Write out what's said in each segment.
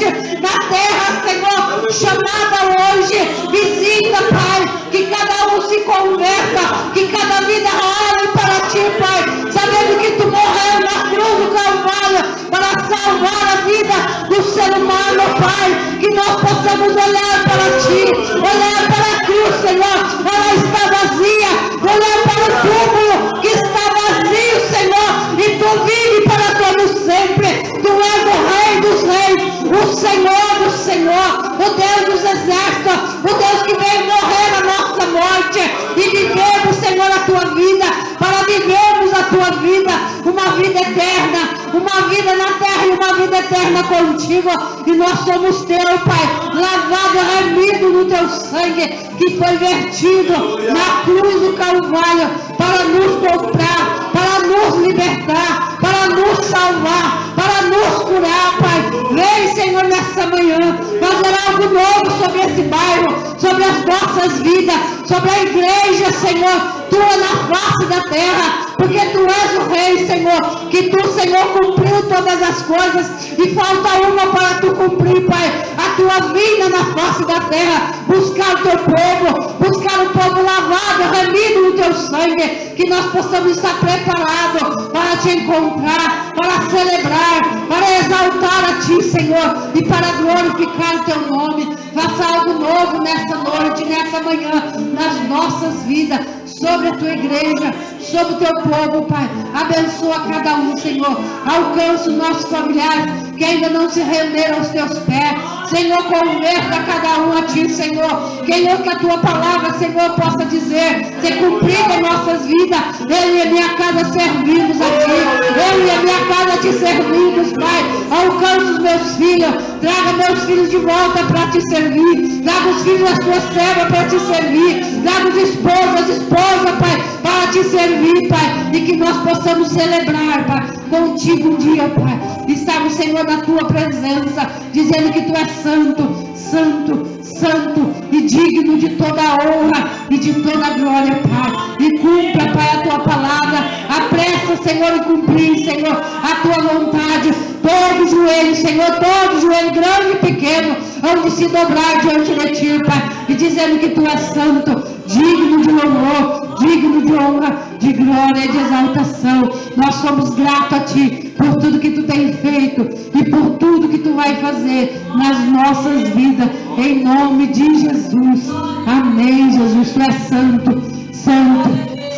noite na terra, Senhor, chamada hoje. Visita, Pai, que cada um se converta, que cada vida olhe para Ti, Pai, sabendo que Tu morreu na cruz do Calvário para salvar a vida do ser humano, Pai. Que nós possamos olhar para Ti, olhar para a cruz, Senhor, ela está vazia, olhar para o túmulo que está vazio, Senhor, e Tu vive para todos sempre. Tu és o Rei dos Reis, o Senhor do Senhor, o Deus dos exércitos, o Deus que veio morrer a nossa morte e vivemos, Senhor, a Tua vida, para vivermos a Tua vida, uma vida eterna, uma vida na terra e uma vida eterna contigo. E nós somos Teu, Pai, lavado e remido no Teu sangue, que foi vertido na cruz do Calvário, para nos comprar, para nos libertar, para nos salvar, para nos curar, Pai. Vem, Senhor, nessa manhã, fazer algo novo sobre esse bairro, sobre as nossas vidas, sobre a igreja, Senhor, Tua na face da terra, porque Tu és o Rei, Senhor, que Tu, Senhor, cumpriu todas as coisas, e falta uma para Tu cumprir, Pai, a Tua vinda na face da terra, buscar o Teu povo, buscar o povo lavado, remido no Teu sangue, que nós possamos estar preparados para Te encontrar, para celebrar, para exaltar a Ti, Senhor, e para glorificar o Teu nome. Faça algo novo nessa noite, nessa manhã, nas nossas vidas, sobre a Tua igreja, sobre o Teu povo, Pai. Abençoa cada um, Senhor. Alcança os nossos familiares que ainda não se renderam aos Teus pés. Senhor, converta cada um a Ti, Senhor. Senhor, que a Tua palavra, Senhor, possa dizer, ser cumprida em nossas vidas. Eu e a minha casa servimos a Ti. Eu e a minha casa Te servimos, Pai. Alcança os meus filhos. Traga meus filhos de volta para Te servir. Traga os filhos das Tuas servas para Te servir. Traga os esposas, Pai, para Te servir, Pai. E que nós possamos celebrar, Pai, contigo um dia, Pai. Estamos, Senhor, na Tua presença, dizendo que Tu és santo, santo, santo e digno de toda a honra e de toda a glória, Pai. E cumpra, Pai, a Tua palavra. Apressa, Senhor, em cumprir, Senhor, a Tua vontade. Todo joelho, Senhor, todo joelho grande e pequeno, onde se dobrar diante de Ti, Pai, e dizendo que Tu és santo, digno de louvor, digno de honra, de glória e de exaltação. Nós somos gratos a Ti por tudo que Tu tem feito e por tudo que Tu vai fazer nas nossas vidas, em nome de Jesus. Amém, Jesus. Tu és santo, santo,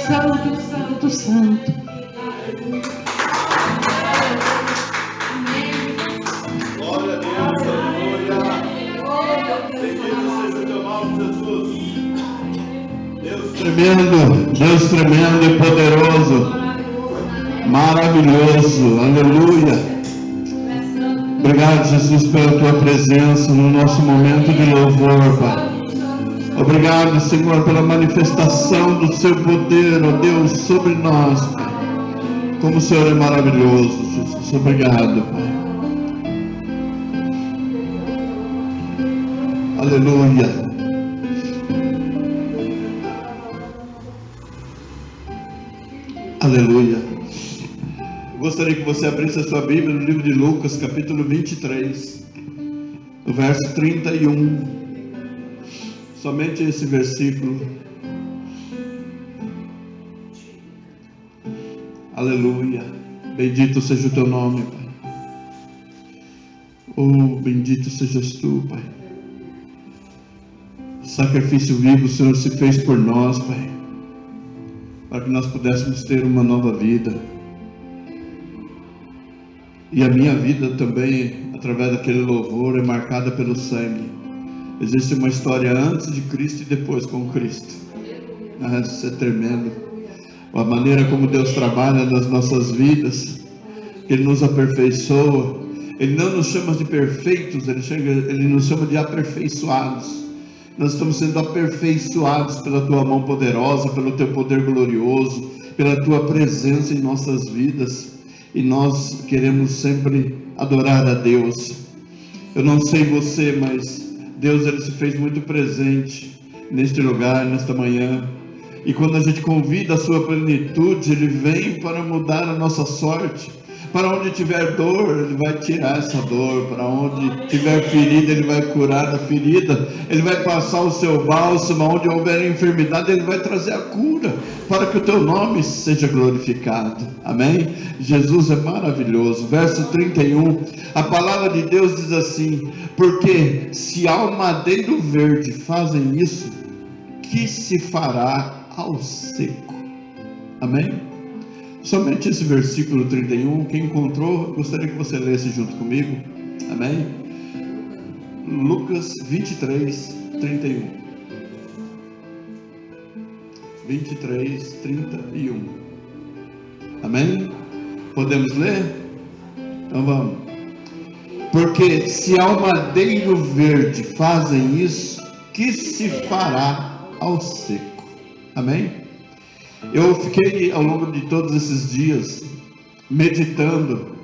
santo, santo, santo. Deus tremendo e poderoso, maravilhoso, aleluia. Obrigado, Jesus, pela Tua presença no nosso momento de louvor, Pai. Obrigado, Senhor, pela manifestação do Seu poder, ó Deus, sobre nós, Pai. Como o Senhor é maravilhoso, Jesus. Obrigado, Pai. Aleluia. Aleluia. Eu gostaria que você abrisse a sua Bíblia no livro de Lucas, capítulo 23, no verso 31. Somente esse versículo. Aleluia. Bendito seja o Teu nome, Pai. Oh, bendito sejas Tu, Pai. O sacrifício vivo o Senhor se fez por nós, Pai, para que nós pudéssemos ter uma nova vida. E a minha vida também, através daquele louvor, é marcada pelo sangue. Existe uma história antes de Cristo e depois com Cristo. Isso é tremendo. A maneira como Deus trabalha nas nossas vidas, Ele nos aperfeiçoa. Ele não nos chama de perfeitos, Ele nos chama de aperfeiçoados. Nós estamos sendo aperfeiçoados pela Tua mão poderosa, pelo Teu poder glorioso, pela Tua presença em nossas vidas. E nós queremos sempre adorar a Deus. Eu não sei você, mas Deus, Ele se fez muito presente neste lugar, nesta manhã. E quando a gente convida a Sua plenitude, Ele vem para mudar a nossa sorte. Para onde tiver dor, Ele vai tirar essa dor. Para onde tiver ferida, Ele vai curar a ferida. Ele vai passar o seu bálsamo. Onde houver enfermidade, Ele vai trazer a cura, para que o teu nome seja glorificado. Amém? Jesus é maravilhoso. Verso 31, a palavra de Deus diz assim: porque se ao madeiro verde fazem isso, que se fará ao seco? Amém? Somente esse versículo 31, quem encontrou, gostaria que você lesse junto comigo. Amém? Lucas 23, 31. 23, 31. Amém? Podemos ler? Então vamos. Porque se ao madeiro verde fazem isso, que se fará ao seco? Amém? Eu fiquei ao longo de todos esses dias meditando,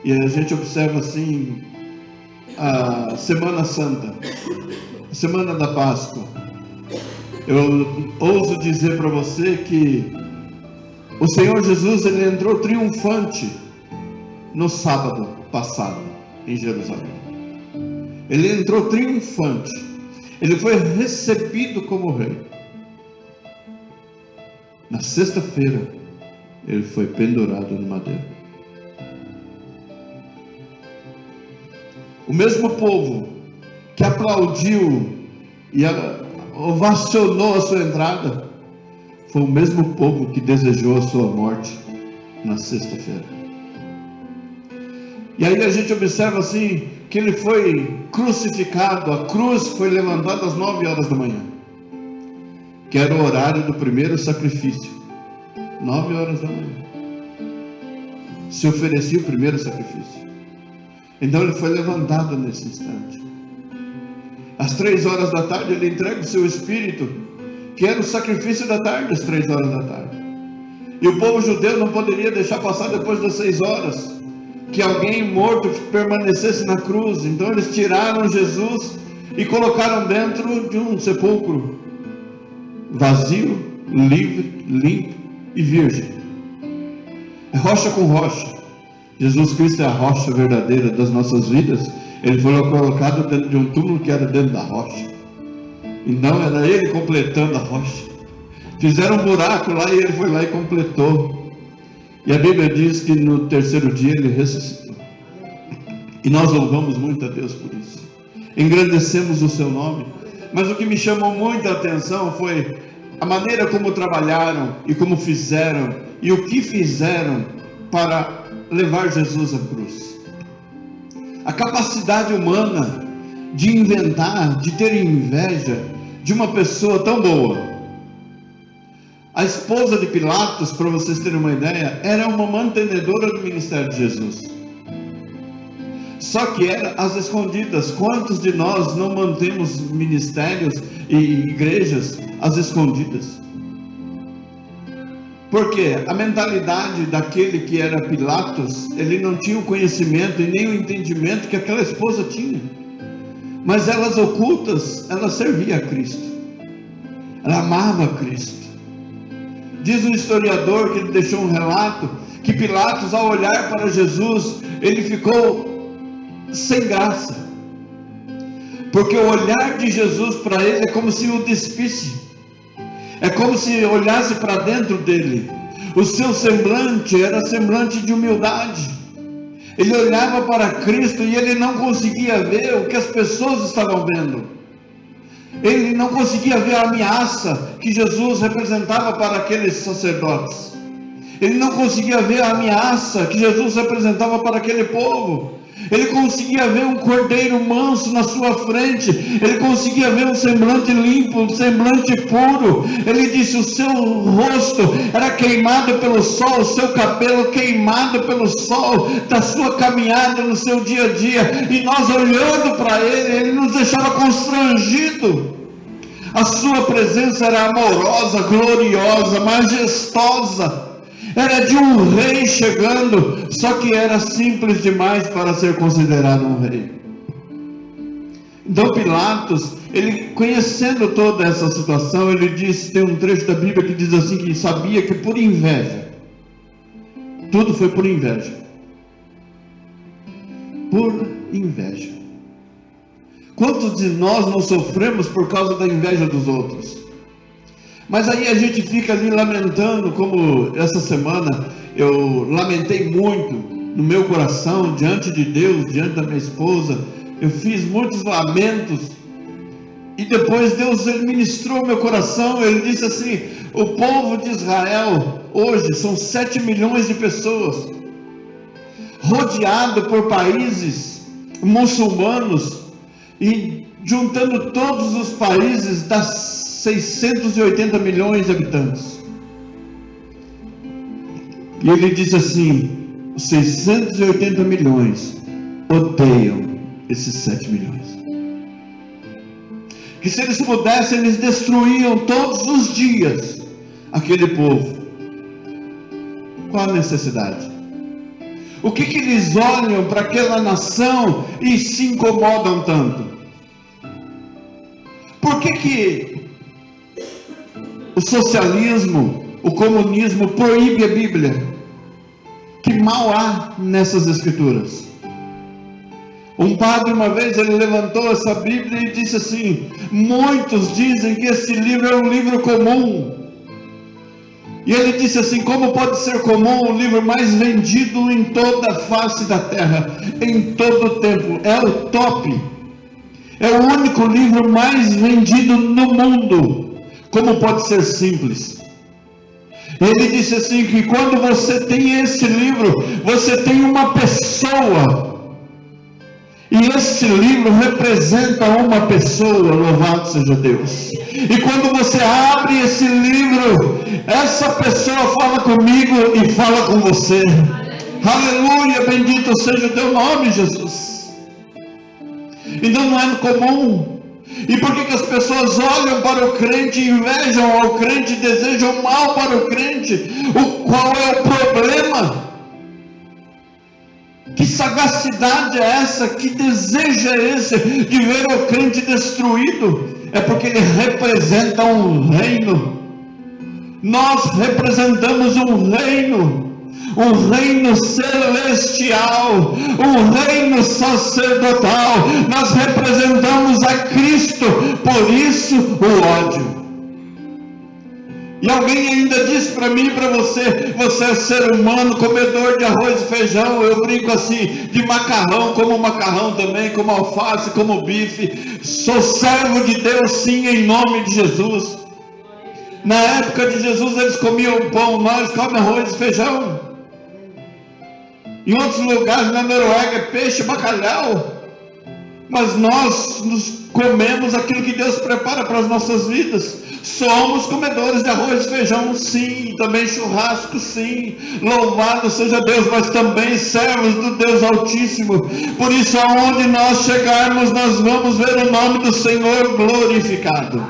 e a gente observa assim a Semana Santa, a Semana da Páscoa. Eu ouso dizer para você que o Senhor Jesus, Ele entrou triunfante no sábado passado em Jerusalém. Ele entrou triunfante, Ele foi recebido como rei. Na sexta-feira, Ele foi pendurado no madeiro. O mesmo povo que aplaudiu e ovacionou a sua entrada, foi o mesmo povo que desejou a sua morte na sexta-feira. E aí a gente observa assim, que Ele foi crucificado, a cruz foi levantada às 9 horas da manhã, que era o horário do primeiro sacrifício. 9 horas da manhã se oferecia o primeiro sacrifício. Então Ele foi levantado nesse instante. Às 3 horas da tarde Ele entrega o seu espírito, que era o sacrifício da tarde, às 3 horas da tarde. E o povo judeu não poderia deixar passar depois das 6 horas, que alguém morto permanecesse na cruz. Então eles tiraram Jesus e colocaram dentro de um sepulcro vazio, livre, limpo e virgem. É rocha com rocha. Jesus Cristo é a rocha verdadeira das nossas vidas. Ele foi colocado dentro de um túmulo que era dentro da rocha. E não era Ele completando a rocha. Fizeram um buraco lá e Ele foi lá e completou. E a Bíblia diz que no terceiro dia Ele ressuscitou. E nós louvamos muito a Deus por isso. Engrandecemos o seu nome. Mas o que me chamou muita atenção foi a maneira como trabalharam e como fizeram e o que fizeram para levar Jesus à cruz. A capacidade humana de inventar, de ter inveja de uma pessoa tão boa. A esposa de Pilatos, para vocês terem uma ideia, era uma mantenedora do ministério de Jesus. Só que era às escondidas. Quantos de nós não mantemos ministérios e igrejas às escondidas? Porque a mentalidade daquele que era Pilatos, ele não tinha o conhecimento e nem o entendimento que aquela esposa tinha. Mas elas ocultas, ela servia a Cristo. Ela amava a Cristo. Diz um historiador que ele deixou um relato, que Pilatos, ao olhar para Jesus, ele ficou sem graça. Porque o olhar de Jesus para ele é como se o despisse. É como se olhasse para dentro dele. O seu semblante era semblante de humildade. Ele olhava para Cristo e ele não conseguia ver o que as pessoas estavam vendo. Ele não conseguia ver a ameaça que Jesus representava para aqueles sacerdotes. Ele não conseguia ver a ameaça que Jesus representava para aquele povo. Ele conseguia ver um cordeiro manso na sua frente. Ele conseguia ver um semblante limpo, um semblante puro. Ele disse: o seu rosto era queimado pelo sol, o seu cabelo queimado pelo sol, da sua caminhada no seu dia a dia. E nós olhando para ele, ele nos deixava constrangido. A sua presença era amorosa, gloriosa, majestosa. Era de um rei chegando, só que era simples demais para ser considerado um rei. Então Pilatos, ele conhecendo toda essa situação, ele diz, tem um trecho da Bíblia que diz assim, que sabia que por inveja, tudo foi por inveja. por inveja. Quantos de nós não sofremos por causa da inveja dos outros? Mas aí a gente fica ali lamentando, como essa semana eu lamentei muito no meu coração, diante de Deus, diante da minha esposa. Eu fiz muitos lamentos, e depois Deus ministrou meu coração. Ele disse assim: o povo de Israel hoje são 7 milhões de pessoas, rodeado por países muçulmanos, e juntando todos os países dá 680 milhões de habitantes. E ele disse assim: os 680 milhões odeiam esses 7 milhões. Que se eles pudessem, eles destruíam todos os dias aquele povo. Qual a necessidade? O que eles olham para aquela nação e se incomodam tanto? Por que o socialismo, o comunismo proíbe a Bíblia? Que mal há nessas escrituras? Um padre uma vez, ele levantou essa Bíblia e disse assim: muitos dizem que esse livro é um livro comum. E ele disse assim: como pode ser comum o livro mais vendido em toda a face da terra, em todo o tempo? É o top, é o único livro mais vendido no mundo. Como pode ser simples? Ele disse assim, que quando você tem esse livro, você tem uma pessoa, e esse livro representa uma pessoa. Louvado seja Deus. E quando você abre esse livro, essa pessoa fala comigo e fala com você. Aleluia, bendito seja o teu nome, Jesus. Então não é comum. E por que as pessoas olham para o crente, invejam ao crente, desejam mal para o crente? Qual é o problema? Que sagacidade é essa? Que desejo é esse de ver o crente destruído? É porque ele representa um reino. Nós representamos um reino celestial, um reino sacerdotal. Nós representamos a Cristo, por isso o ódio. E alguém ainda disse para mim e para você: você é ser humano, comedor de arroz e feijão. Eu brinco assim, de macarrão, como macarrão também, como alface, como bife. Sou servo de Deus, sim, em nome de Jesus. Na época de Jesus eles comiam pão, nós comemos arroz e feijão. Em outros lugares, na Noruega, é peixe, bacalhau. Mas nós nos comemos aquilo que Deus prepara para as nossas vidas. Somos comedores de arroz e feijão, sim. Também churrasco, sim. Louvado seja Deus, mas também servos do Deus Altíssimo. Por isso, aonde nós chegarmos, nós vamos ver o nome do Senhor glorificado.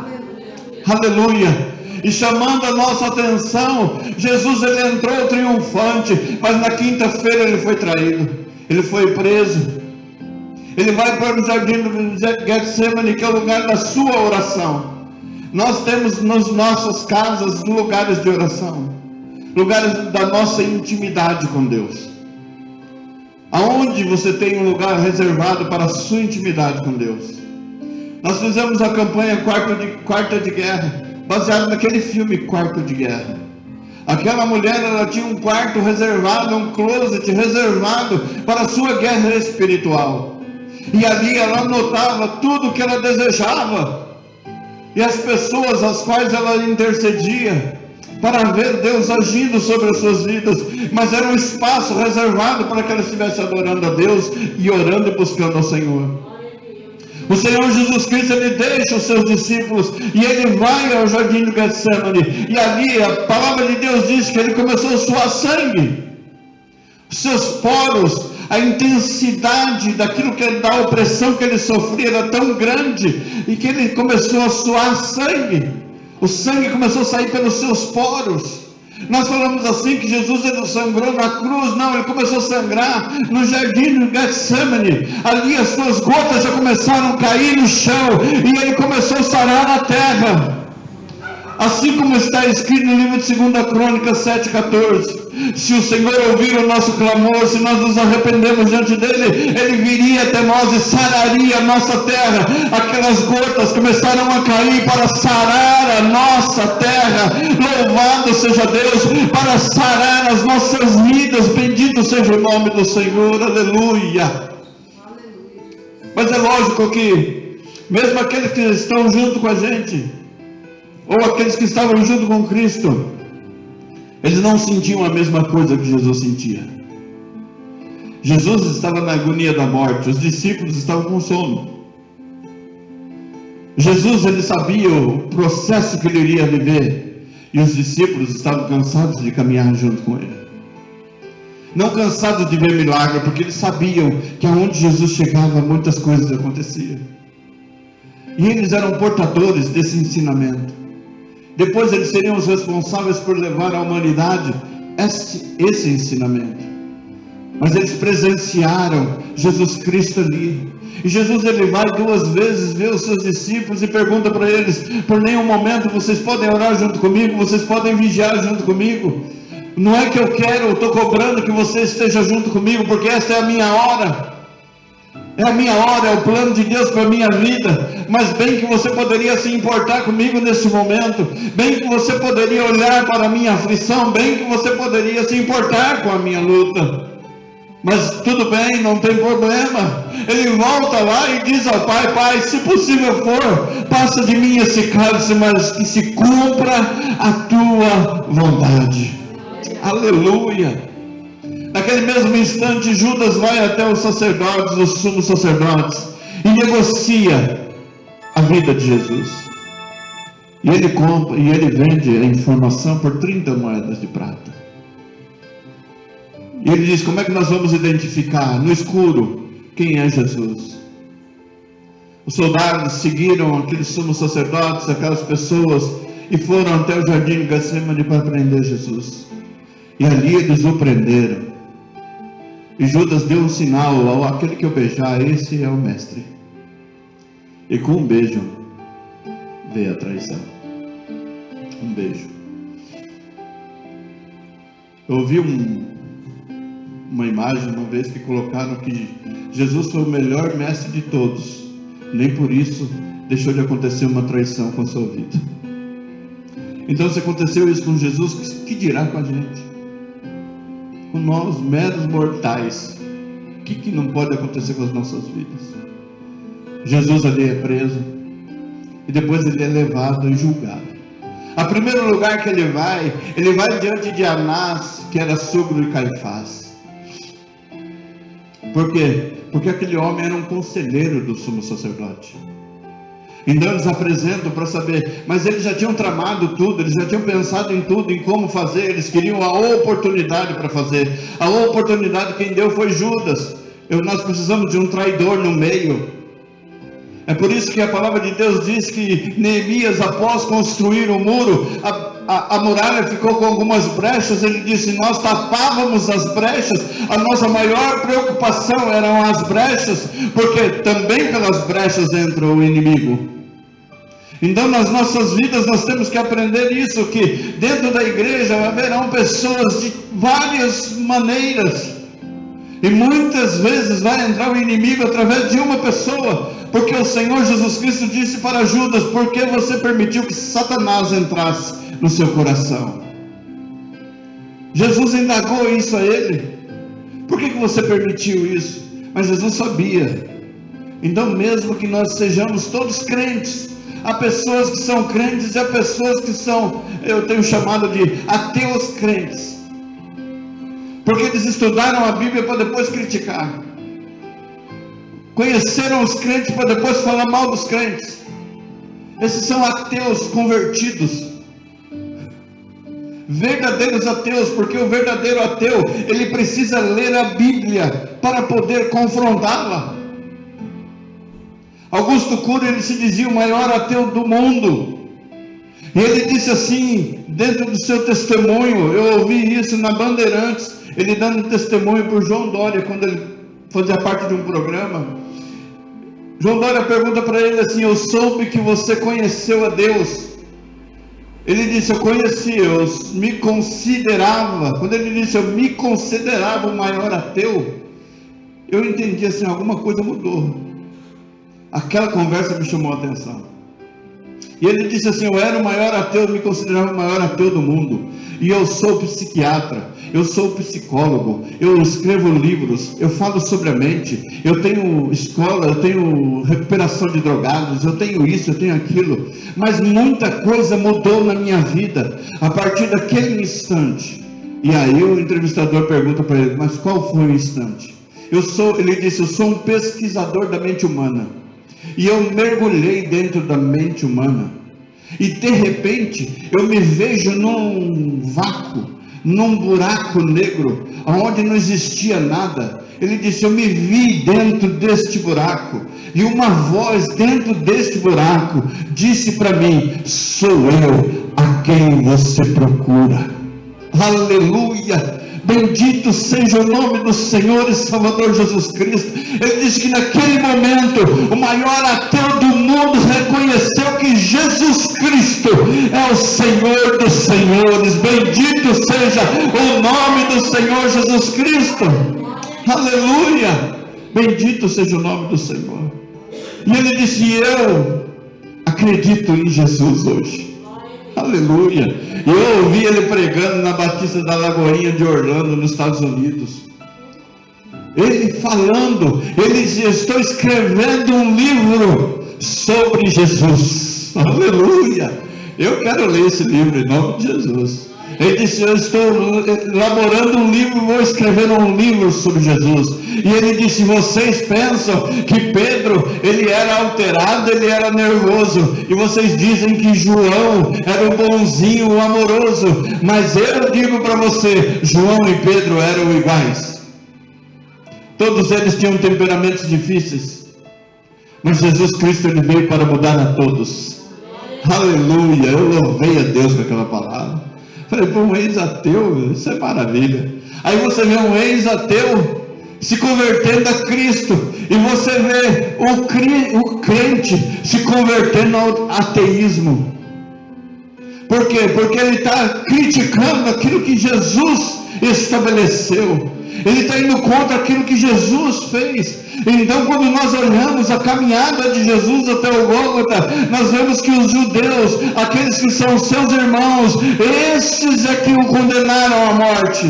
Aleluia. E chamando a nossa atenção, Jesus, ele entrou triunfante, mas na quinta-feira ele foi traído, ele foi preso. Ele vai para o jardim do Getsemane, que é o lugar da sua oração. Nós temos nas nossas casas lugares de oração, lugares da nossa intimidade com Deus. Aonde você tem um lugar reservado para a sua intimidade com Deus? Nós fizemos a campanha Quarta de Guerra, baseado naquele filme Quarto de Guerra. Aquela mulher, ela tinha um quarto reservado, um closet reservado para a sua guerra espiritual. E ali ela anotava tudo o que ela desejava, e as pessoas às quais ela intercedia, para ver Deus agindo sobre as suas vidas. Mas era um espaço reservado para que ela estivesse adorando a Deus e orando e buscando ao Senhor. O Senhor Jesus Cristo, ele deixa os seus discípulos e ele vai ao jardim do Getsemane, e ali a palavra de Deus diz que ele começou a suar sangue. Os seus poros, a intensidade da opressão que ele sofria era tão grande, e que ele começou a suar sangue. O sangue começou a sair pelos seus poros. Nós falamos assim que Jesus, ele sangrou na cruz. Não, ele começou a sangrar no jardim do Getsemane. Ali as suas gotas já começaram a cair no chão, e ele começou a sarar a terra. Assim como está escrito no livro de 2 Crônicas 7,14, se o Senhor ouvir o nosso clamor, se nós nos arrependemos diante dele, ele viria até nós e sararia a nossa terra. Aquelas gotas começaram a cair para sarar a nossa terra. Louvado seja Deus, para sarar as nossas vidas. Bendito seja o nome do Senhor, aleluia. Mas é lógico que mesmo aqueles que estão junto com a gente, ou aqueles que estavam junto com Cristo, eles não sentiam a mesma coisa que Jesus sentia. Jesus estava na agonia da morte, os discípulos estavam com sono. Jesus, ele sabia o processo que ele iria viver, e os discípulos estavam cansados de caminhar junto com ele. Não cansados de ver milagre, porque eles sabiam que aonde Jesus chegava, muitas coisas aconteciam. E eles eram portadores desse ensinamento. Depois eles seriam os responsáveis por levar à humanidade esse ensinamento. Mas eles presenciaram Jesus Cristo ali. E Jesus, ele vai 2 vezes ver os seus discípulos e pergunta para eles: por nenhum momento vocês podem orar junto comigo? Vocês podem vigiar junto comigo? Não é que eu quero, eu estou cobrando que você esteja junto comigo, porque esta é a minha hora. É a minha hora, é o plano de Deus para a minha vida. Mas bem que você poderia se importar comigo nesse momento. Bem que você poderia olhar para a minha aflição. Bem que você poderia se importar com a minha luta. Mas tudo bem, não tem problema. Ele volta lá e diz ao Pai: Pai, se possível for, passa de mim esse cálice, mas que se cumpra a tua vontade. Aleluia. Naquele mesmo instante, Judas vai até os sacerdotes, os sumos sacerdotes, e negocia a vida de Jesus. E ele compra, e ele vende a informação por 30 moedas de prata. E ele diz: como é que nós vamos identificar no escuro quem é Jesus? Os soldados seguiram aqueles sumos sacerdotes, aquelas pessoas, e foram até o jardim de Getsemane para prender Jesus. E ali eles o prenderam. E Judas deu um sinal: aquele que eu beijar, esse é o mestre. E com um beijo veio a traição. Um beijo. Eu ouvi uma imagem uma vez que colocaram que Jesus foi o melhor mestre de todos. Nem por isso deixou de acontecer uma traição com a sua vida. Então, se aconteceu isso com Jesus, que dirá com a gente? Com nós, meros mortais, o que não pode acontecer com as nossas vidas? Jesus ali é preso, e depois ele é levado e julgado. A primeiro lugar que ele vai diante de Anás, que era sogro de Caifás. Por quê? Porque aquele homem era um conselheiro do sumo sacerdote. Então eles apresentam para saber, mas eles já tinham tramado tudo, eles já tinham pensado em tudo, em como fazer, eles queriam a oportunidade para fazer. A oportunidade quem deu foi Judas. Nós precisamos de um traidor no meio. É por isso que a palavra de Deus diz que Neemias, após construir o muro, a muralha ficou com algumas brechas. Ele disse: nós tapávamos as brechas, a nossa maior preocupação eram as brechas, porque também pelas brechas entra o inimigo. Então nas nossas vidas nós temos que aprender isso, que dentro da igreja haverão pessoas de várias maneiras, e muitas vezes vai entrar o inimigo através de uma pessoa, porque o Senhor Jesus Cristo disse para Judas: por que você permitiu que Satanás entrasse no seu coração? Jesus indagou isso a ele: por que você permitiu isso? Mas Jesus sabia. Então, mesmo que nós sejamos todos crentes, há pessoas que são crentes e há pessoas que são, eu tenho chamado de ateus crentes, porque eles estudaram a Bíblia para depois criticar, conheceram os crentes para depois falar mal dos crentes. Esses são ateus convertidos, verdadeiros ateus, porque o verdadeiro ateu, ele precisa ler a Bíblia para poder confrontá-la. Augusto Cury, ele se dizia o maior ateu do mundo, e ele disse assim, dentro do seu testemunho, eu ouvi isso na Bandeirantes, ele dando testemunho por João Dória, quando ele fazia parte de um programa. João Dória pergunta para ele assim: eu soube que você conheceu a Deus, Ele disse, eu conheci, eu me considerava, quando ele disse, eu me considerava o maior ateu, eu entendi assim, alguma coisa mudou. Aquela conversa me chamou a atenção. E ele disse assim, eu era o maior ateu, eu me considerava o maior ateu do mundo. E eu sou psiquiatra, eu sou psicólogo, eu escrevo livros, eu falo sobre a mente, eu tenho escola, eu tenho recuperação de drogados, eu tenho isso, eu tenho aquilo. Mas muita coisa mudou na minha vida a partir daquele instante. E aí o entrevistador pergunta para ele, mas qual foi o instante? Ele disse, eu sou um pesquisador da mente humana. E eu mergulhei dentro da mente humana. E de repente eu me vejo num vácuo, num buraco negro, onde não existia nada. Ele disse, eu me vi dentro deste buraco, e uma voz dentro deste buraco disse para mim, sou eu a quem você procura. Aleluia! Bendito seja o nome do Senhor e Salvador Jesus Cristo. Ele disse que naquele momento o maior ateu do mundo reconheceu que Jesus Cristo é o Senhor dos senhores. Bendito seja o nome do Senhor Jesus Cristo. Aleluia! Bendito seja o nome do Senhor. E ele disse, eu acredito em Jesus hoje. Aleluia! Eu ouvi ele pregando na Batista da Lagoinha de Orlando, nos Estados Unidos. Ele falando, ele dizia, estou escrevendo um livro sobre Jesus. Aleluia! Eu quero ler esse livro em nome de Jesus. Ele disse, eu estou elaborando um livro, vou escrever um livro sobre Jesus. E ele disse, vocês pensam que Pedro, ele era alterado, ele era nervoso. E vocês dizem que João era o bonzinho, o amoroso. Mas eu digo para você, João e Pedro eram iguais. Todos eles tinham temperamentos difíceis. Mas Jesus Cristo, ele veio para mudar a todos. Aleluia, eu louvei a Deus com aquela palavra. Falei, pô, um ex-ateu, isso é maravilha. Aí você vê um ex-ateu se convertendo a Cristo, e você vê o crente se convertendo ao ateísmo. Por quê? Porque ele está criticando aquilo que Jesus estabeleceu. Ele está indo contra aquilo que Jesus fez. Então, quando nós olhamos a caminhada de Jesus até o Gólgota, nós vemos que os judeus, aqueles que são seus irmãos, esses é que o condenaram à morte.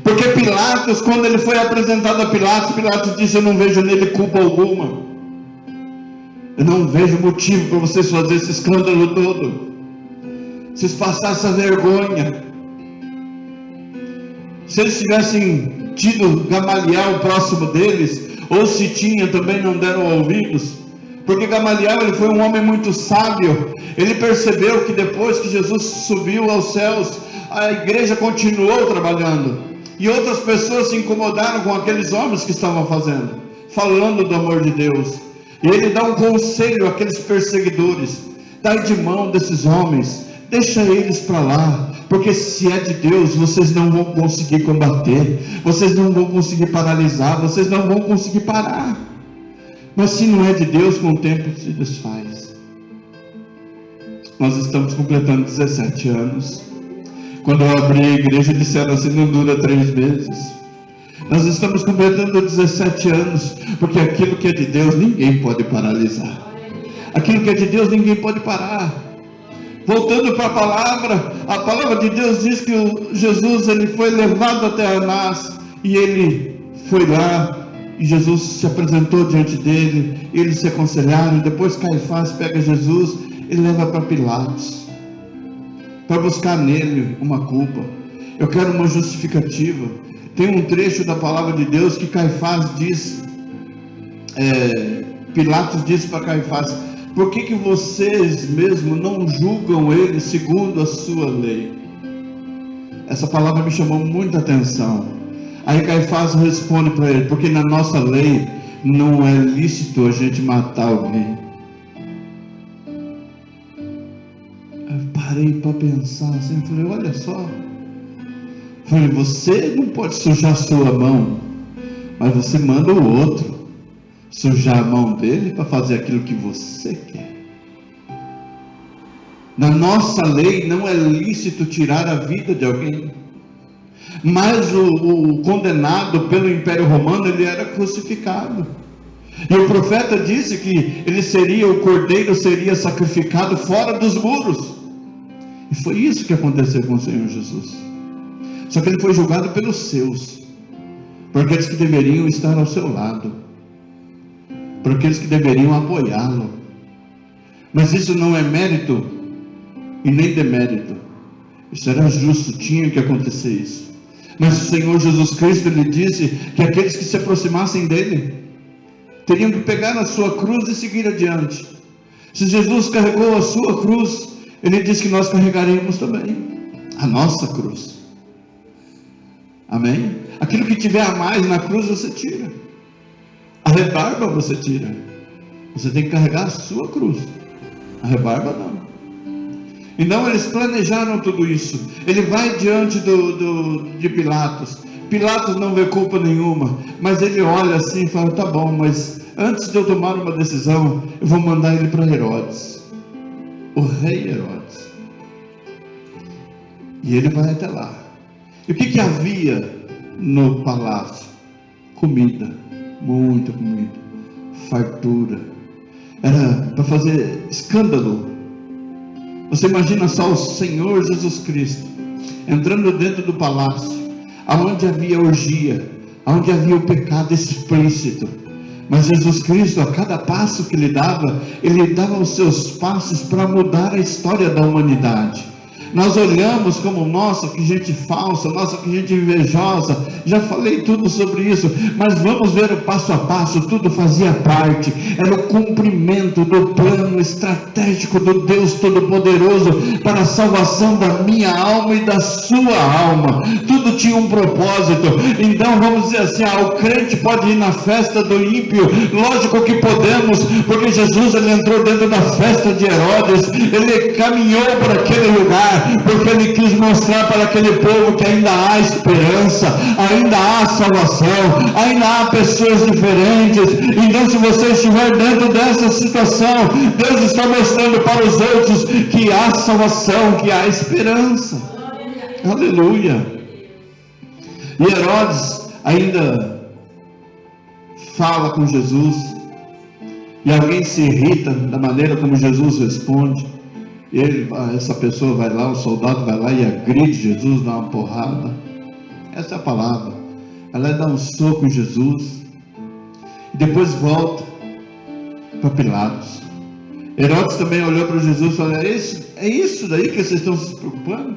Porque Pilatos, quando ele foi apresentado a Pilatos, Pilatos disse, eu não vejo nele culpa alguma. Eu não vejo motivo para vocês fazerem esse escândalo todo. Vocês passaram essa vergonha. Se eles tivessem tido Gamaliel próximo deles, ou se tinha, também não deram ouvidos. Porque Gamaliel, ele foi um homem muito sábio. Ele percebeu que depois que Jesus subiu aos céus, a igreja continuou trabalhando. E outras pessoas se incomodaram com aqueles homens que estavam falando do amor de Deus. E ele dá um conselho àqueles perseguidores: dai de mão desses homens, deixa eles para lá, porque se é de Deus, vocês não vão conseguir combater, vocês não vão conseguir paralisar, vocês não vão conseguir parar. Mas se não é de Deus, com o tempo se desfaz. Nós estamos completando 17 anos. Quando eu abri a igreja, disseram assim, não dura 3 meses. Nós estamos completando 17 anos, porque aquilo que é de Deus, ninguém pode paralisar. Aquilo que é de Deus, ninguém pode parar. Voltando para a palavra de Deus diz que Jesus, ele foi levado até Anás, e ele foi lá, e Jesus se apresentou diante dele, e eles se aconselharam. Depois Caifás pega Jesus e leva para Pilatos, para buscar nele uma culpa. Eu quero uma justificativa. Tem um trecho da palavra de Deus que Caifás diz, Pilatos disse para Caifás: por que vocês mesmo não julgam ele segundo a sua lei? Essa palavra me chamou muita atenção. Aí Caifás responde para ele: porque na nossa lei não é lícito a gente matar alguém. Eu parei para pensar assim, falei, olha só. Falei, você não pode sujar sua mão, mas você manda o outro sujar a mão dele para fazer aquilo que você quer. Na nossa lei não é lícito tirar a vida de alguém. Mas o condenado pelo Império Romano, ele era crucificado. E o profeta disse que o cordeiro seria sacrificado fora dos muros. E foi isso que aconteceu com o Senhor Jesus. Só que ele foi julgado pelos seus, por aqueles que deveriam estar ao seu lado, por aqueles que deveriam apoiá-lo. Mas isso não é mérito e nem demérito. Isso era justo, tinha que acontecer isso. Mas o Senhor Jesus Cristo, ele disse que aqueles que se aproximassem dele teriam que pegar a sua cruz e seguir adiante. Se Jesus carregou a sua cruz, ele disse que nós carregaremos também a nossa cruz. Amém? Aquilo que tiver a mais na cruz você tira. A rebarba você tira. Você tem que carregar a sua cruz. A rebarba não. Então eles planejaram tudo isso. Ele vai diante de Pilatos. Pilatos não vê culpa nenhuma, mas ele olha assim e fala: tá bom, mas antes de eu tomar uma decisão, eu vou mandar ele para Herodes, o rei Herodes. E ele vai até lá. E o que havia no palácio? Comida, muita comida, fartura. Era para fazer escândalo. Você imagina só o Senhor Jesus Cristo entrando dentro do palácio, aonde havia orgia, aonde havia o pecado explícito. Mas Jesus Cristo, a cada passo que ele dava os seus passos para mudar a história da humanidade. Nós olhamos como, nossa, que gente falsa, nossa, que gente invejosa. Já falei tudo sobre isso, mas vamos ver o passo a passo. Tudo fazia parte, era o cumprimento do plano estratégico do Deus Todo-Poderoso para a salvação da minha alma e da sua alma. Tudo tinha um propósito. Então vamos dizer assim: o crente pode ir na festa do ímpio. Lógico que podemos, porque Jesus, ele entrou dentro da festa de Herodes. Ele caminhou para aquele lugar, porque ele quis mostrar para aquele povo que ainda há esperança, ainda há salvação, ainda há pessoas diferentes. Então, se você estiver dentro dessa situação, Deus está mostrando para os outros que há salvação, que há esperança. Aleluia. E Herodes ainda fala com Jesus, e alguém se irrita da maneira como Jesus responde. Essa pessoa vai lá, o soldado vai lá e agride Jesus, dá uma porrada. Essa é a palavra. Ela dá um soco em Jesus e depois volta para Pilatos. Herodes também olhou para Jesus e falou: é isso daí que vocês estão se preocupando?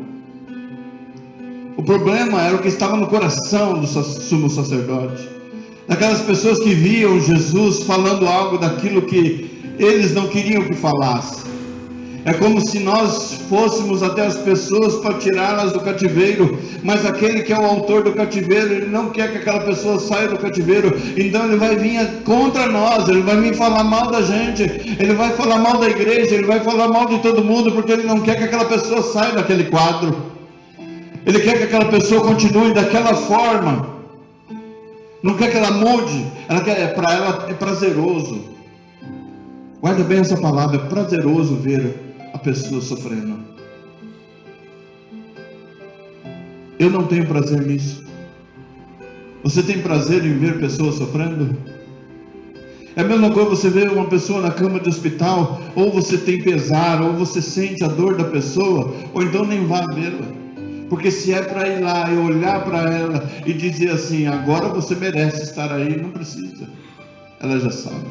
O problema era o que estava no coração do sumo sacerdote, daquelas pessoas que viam Jesus falando algo daquilo que eles não queriam que falasse. É como se nós fôssemos até as pessoas para tirá-las do cativeiro, mas aquele que é o autor do cativeiro, ele não quer que aquela pessoa saia do cativeiro. Então ele vai vir contra nós, ele vai vir falar mal da gente, ele vai falar mal da igreja, ele vai falar mal de todo mundo, porque ele não quer que aquela pessoa saia daquele quadro. Ele quer que aquela pessoa continue daquela forma, não quer que ela mude. Para ela é prazeroso. Guarda bem essa palavra: é prazeroso ver a pessoa sofrendo. Eu não tenho prazer nisso. Você tem prazer em ver pessoas sofrendo? É a mesma coisa você ver uma pessoa na cama de hospital, ou você tem pesar, ou você sente a dor da pessoa, ou então nem vá vê-la. Porque se é para ir lá e olhar para ela e dizer assim: agora você merece estar aí, não precisa. Ela já sabe.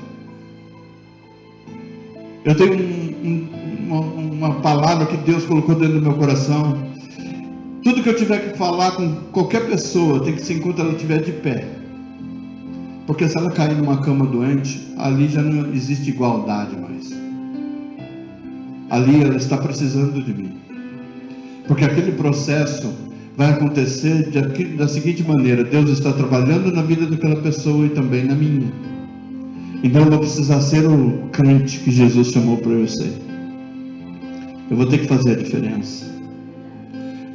Eu tenho uma palavra que Deus colocou dentro do meu coração. Tudo que eu tiver que falar com qualquer pessoa tem que ser enquanto ela estiver de pé. Porque se ela cair numa cama doente, ali já não existe igualdade mais. Ali ela está precisando de mim. Porque aquele processo vai acontecer da seguinte maneira: Deus está trabalhando na vida daquela pessoa e também na minha. Então eu vou precisar ser o crente que Jesus chamou para eu ser. Eu vou ter que fazer a diferença.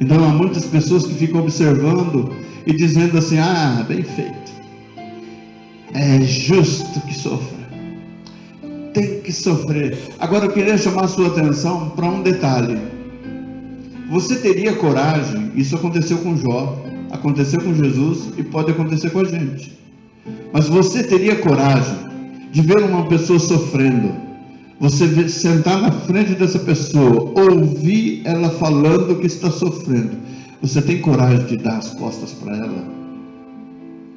Então há muitas pessoas que ficam observando e dizendo assim: bem feito, é justo que sofra, tem que sofrer. Agora eu queria chamar a sua atenção para um detalhe. Você teria coragem, isso aconteceu com Jó, aconteceu com Jesus e pode acontecer com a gente. Mas você teria coragem de ver uma pessoa sofrendo, você sentar na frente dessa pessoa, ouvir ela falando que está sofrendo, você tem coragem de dar as costas para ela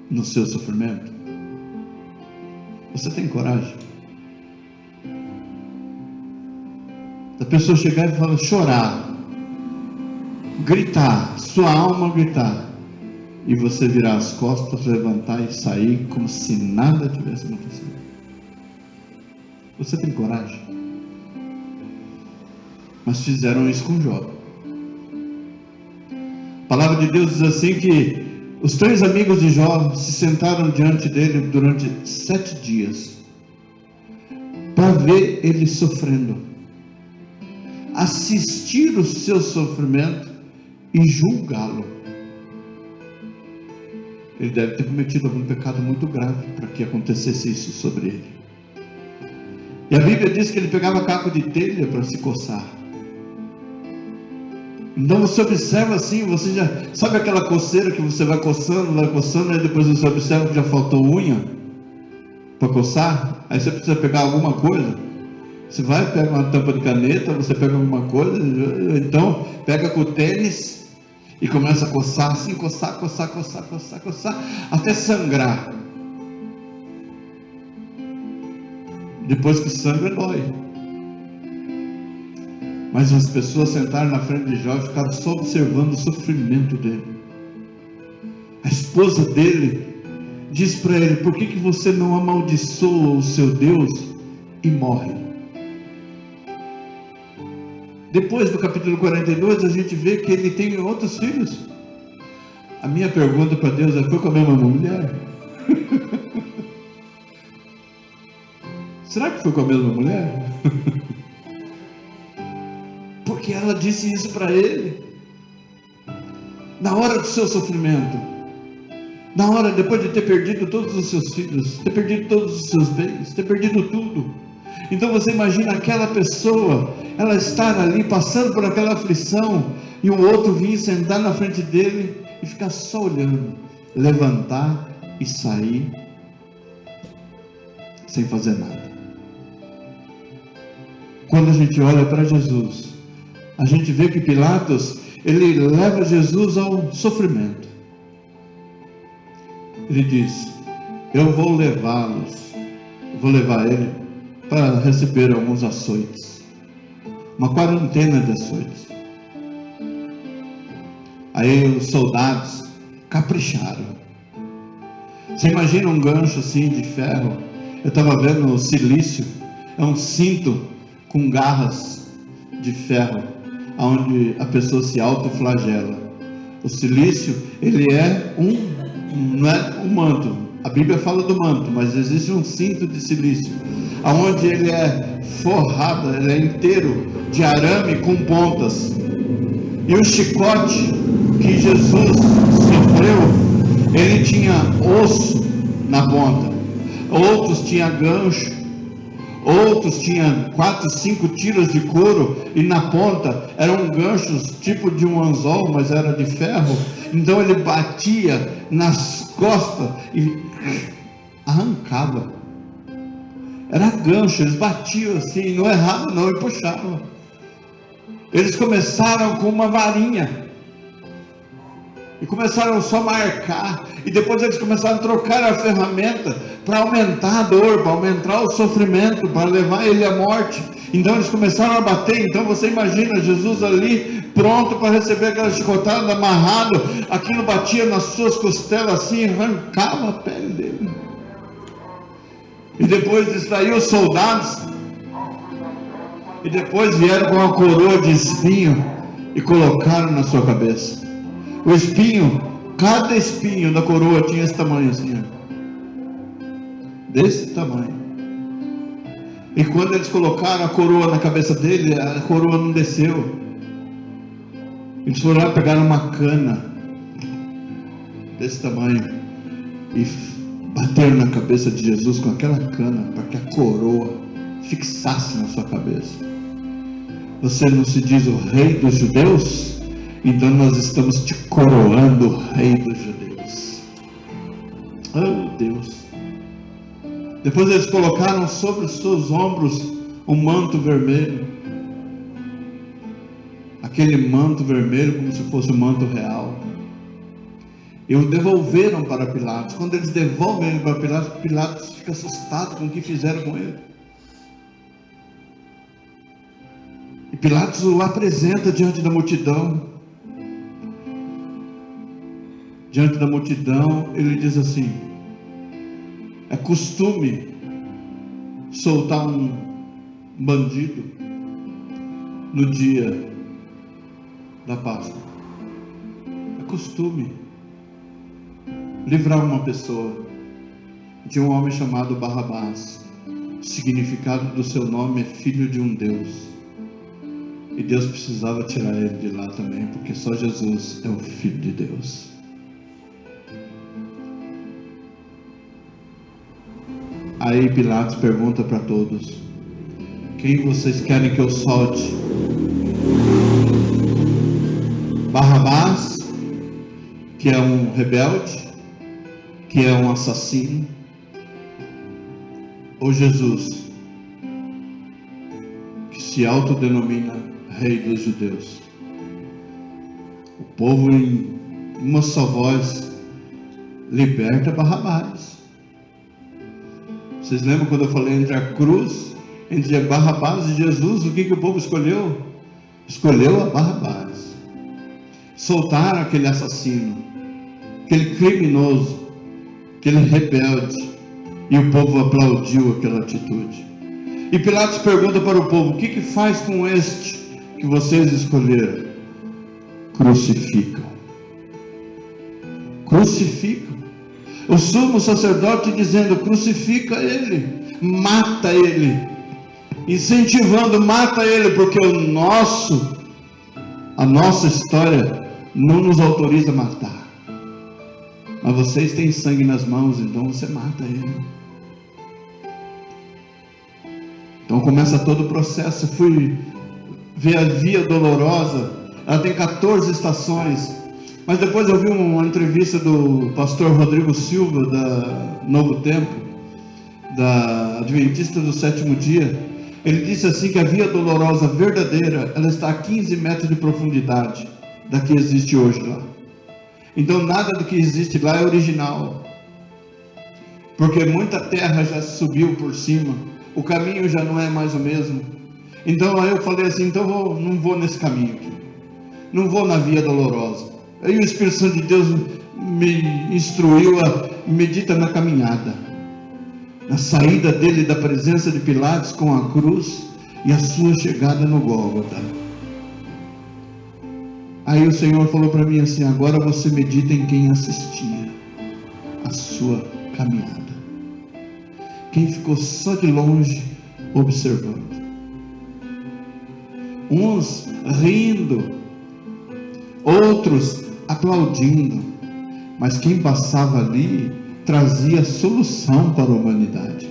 no seu sofrimento? Você tem coragem? A pessoa chegar e falar, chorar, gritar, sua alma gritar, e você virar as costas, levantar e sair como se nada tivesse acontecido. Você tem coragem? Mas fizeram isso com Jó. A palavra de Deus diz assim que os 3 amigos de Jó se sentaram diante dele durante 7 dias para ver ele sofrendo, assistir o seu sofrimento e julgá-lo. Ele deve ter cometido algum pecado muito grave para que acontecesse isso sobre ele. E a Bíblia diz que ele pegava caco de telha para se coçar. Então você observa assim, você já sabe aquela coceira que você vai coçando, e depois você observa que já faltou unha para coçar. Aí você precisa pegar alguma coisa. Você vai, pega uma tampa de caneta, você pega alguma coisa, então pega com o tênis e começa a coçar assim, coçar, até sangrar. Depois que sangra, dói. Mas as pessoas sentaram na frente de Jó e ficaram só observando o sofrimento dele. A esposa dele diz para ele, por que você não amaldiçoa o seu Deus e morre? Depois do capítulo 42, a gente vê que ele tem outros filhos. A minha pergunta para Deus é, foi com a mesma mulher? Será que foi com a mesma mulher? Porque ela disse isso para ele. Na hora do seu sofrimento. Na hora, depois de ter perdido todos os seus filhos, ter perdido todos os seus bens, ter perdido tudo. Então você imagina aquela pessoa, ela estar ali passando por aquela aflição, e o outro vir sentar na frente dele e ficar só olhando, levantar e sair sem fazer nada. Quando a gente olha para Jesus, a gente vê que Pilatos, ele leva Jesus ao sofrimento. Ele diz, eu vou levar ele para receber alguns açoites, uma quarentena de açoites. Aí os soldados capricharam. Você imagina um gancho assim de ferro? Eu estava vendo o silício, é um cinto com garras de ferro, onde a pessoa se autoflagela. O silício, ele é não é um manto. A Bíblia fala do manto, mas existe um cinto de silício, onde ele é forrado, ele é inteiro de arame com pontas. E o chicote que Jesus sofreu, ele tinha osso na ponta. Outros tinham gancho, outros tinham 4, 5 tiras de couro, e na ponta eram ganchos tipo de um anzol, mas era de ferro. Então ele batia nas costas e arrancava. Era gancho, eles batiam assim, não errava não, e puxavam. Eles começaram com uma varinha e começaram só a marcar, e depois eles começaram a trocar a ferramenta para aumentar a dor, para aumentar o sofrimento, para levar ele à morte. Então eles começaram a bater. Então você imagina Jesus ali pronto para receber aquela chicotada, amarrado, aquilo batia nas suas costelas assim, arrancava a pele dele. E depois distraiu os soldados, e depois vieram com uma coroa de espinho e colocaram na sua cabeça. O espinho, cada espinho da coroa tinha esse tamanho assim, desse tamanho. E quando eles colocaram a coroa na cabeça dele, a coroa não desceu. Eles foram lá, pegaram uma cana desse tamanho e bateram na cabeça de Jesus com aquela cana, para que a coroa fixasse na sua cabeça. Você não se diz o rei dos judeus? Então nós estamos te coroando o rei dos judeus. Oh Deus. Depois eles colocaram sobre os seus ombros um manto vermelho. Aquele manto vermelho como se fosse um manto real. E o devolveram para Pilatos. Quando eles devolvem ele para Pilatos, Pilatos fica assustado com o que fizeram com ele. E Pilatos o apresenta diante da multidão. Diante da multidão, ele diz assim: é costume soltar um bandido no dia da Páscoa. É costume livrar uma pessoa. De um homem chamado Barrabás. O significado do seu nome é filho de um Deus. E Deus precisava tirar ele de lá também, porque só Jesus é o Filho de Deus. Aí Pilatos pergunta para todos: quem vocês querem que eu solte? Barrabás, que é um rebelde, que é um assassino, ou Jesus, que se autodenomina Rei dos Judeus? O povo em uma só voz liberta Barrabás. Vocês lembram quando eu falei entre a cruz, entre Barrabás e Jesus, o que o povo escolheu? Escolheu a Barrabás. Soltaram aquele assassino, aquele criminoso, aquele rebelde, e o povo aplaudiu aquela atitude. E Pilatos pergunta para o povo: o que faz com este que vocês escolheram? Crucificam. Crucificam. O sumo sacerdote dizendo: crucifica ele, mata ele, incentivando: mata ele, porque a nossa história não nos autoriza a matar. Mas vocês têm sangue nas mãos, então você mata ele. Então começa todo o processo. Eu fui ver a Via Dolorosa. Ela tem 14 estações. Mas depois eu vi uma entrevista do pastor Rodrigo Silva, da Novo Tempo, da Adventista do Sétimo Dia. Ele disse assim que a Via Dolorosa verdadeira, ela está a 15 metros de profundidade da que existe hoje lá. Então nada do que existe lá é original, porque muita terra já subiu por cima, o caminho já não é mais o mesmo. Então aí eu falei assim: então não vou nesse caminho aqui, não vou na Via Dolorosa. Aí o Espírito Santo de Deus me instruiu a meditar na caminhada, na saída dele da presença de Pilatos com a cruz e a sua chegada no Gólgota. Aí o Senhor falou para mim assim: agora você medita em quem assistia a sua caminhada, quem ficou só de longe observando, uns rindo, outros aplaudindo, mas quem passava ali trazia solução para a humanidade.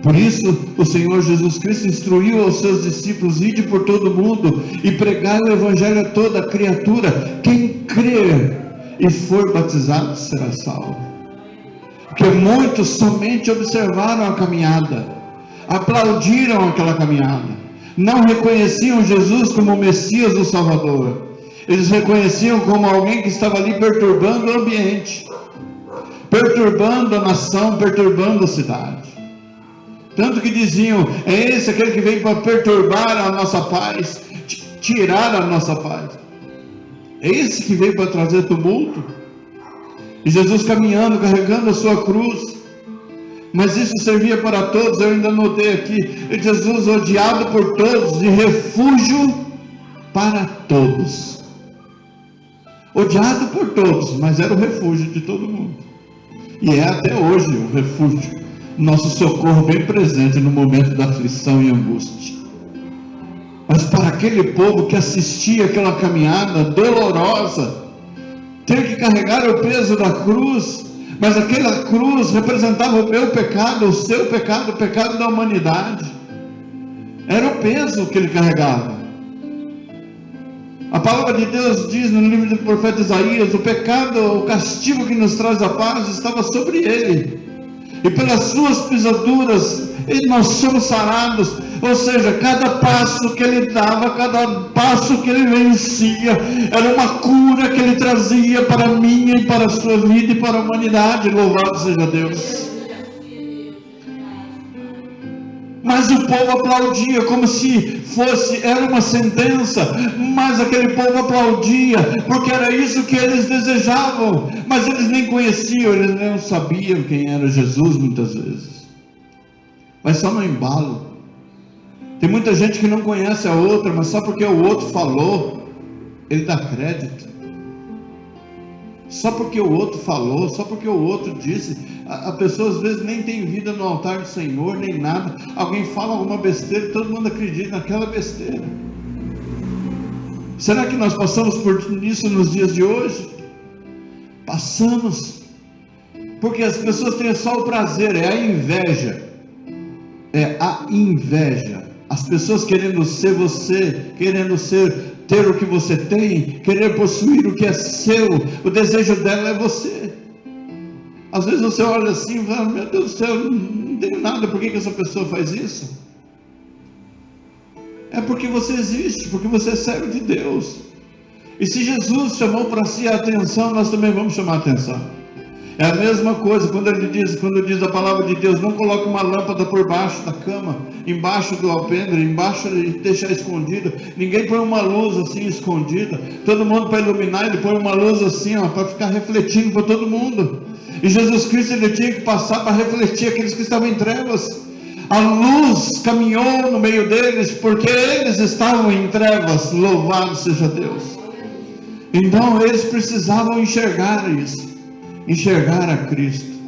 Por isso o Senhor Jesus Cristo instruiu aos seus discípulos: ide por todo mundo e pregai o evangelho a toda criatura. Quem crer e for batizado será salvo. Porque muitos somente observaram a caminhada, aplaudiram aquela caminhada, não reconheciam Jesus como o Messias, o Salvador. Eles reconheciam como alguém que estava ali perturbando o ambiente, perturbando a nação, perturbando a cidade. Tanto que diziam: é esse aquele que veio para perturbar a nossa paz, tirar a nossa paz. É esse que veio para trazer tumulto. E Jesus caminhando, carregando a sua cruz. Mas isso servia para todos. Eu ainda notei aqui: Jesus odiado por todos e refúgio para todos. Odiado por todos, mas era o refúgio de todo mundo. E é até hoje o refúgio, nosso socorro bem presente no momento da aflição e angústia. Mas para aquele povo que assistia aquela caminhada dolorosa, ter que carregar o peso da cruz, Mas aquela cruz representava o meu pecado, o seu pecado, o pecado da humanidade. Era o peso que ele carregava. A palavra de Deus diz no livro do profeta Isaías: o pecado, o castigo que nos traz a paz estava sobre ele, e pelas suas pisaduras nós somos sarados. Ou seja, cada passo que ele dava, cada passo que ele vencia, era uma cura que ele trazia para a minha e para a sua vida e para a humanidade. Louvado seja Deus. Mas o povo aplaudia como se era uma sentença, mas aquele povo aplaudia, porque era isso que eles desejavam, mas eles nem conheciam, eles não sabiam quem era Jesus muitas vezes, mas só no embalo. Tem muita gente que não conhece a outra, mas só porque o outro falou, ele dá crédito. Só porque o outro falou, só porque o outro disse. A pessoa às vezes nem tem vida no altar do Senhor, nem nada. Alguém fala alguma besteira e todo mundo acredita naquela besteira. Será que nós passamos por isso nos dias de hoje? Passamos. Porque as pessoas têm só o prazer, é a inveja. É a inveja. As pessoas querendo ser você, querendo ter o que você tem, querer possuir o que é seu. O desejo dela é você. Às vezes você olha assim e fala: meu Deus do céu, não tenho nada, por que essa pessoa faz isso? É porque você existe, porque você é servo de Deus. E se Jesus chamou para si a atenção, nós também vamos chamar a atenção. É a mesma coisa quando diz a palavra de Deus: não coloque uma lâmpada por baixo da cama, embaixo do alpendre, embaixo e deixar escondido. Ninguém põe uma luz assim escondida. Todo mundo, para iluminar, ele põe uma luz assim, para ficar refletindo para todo mundo. E Jesus Cristo, ele tinha que passar para refletir aqueles que estavam em trevas. A luz caminhou no meio deles, porque eles estavam em trevas. Louvado seja Deus. Então eles precisavam enxergar isso, enxergar a Cristo.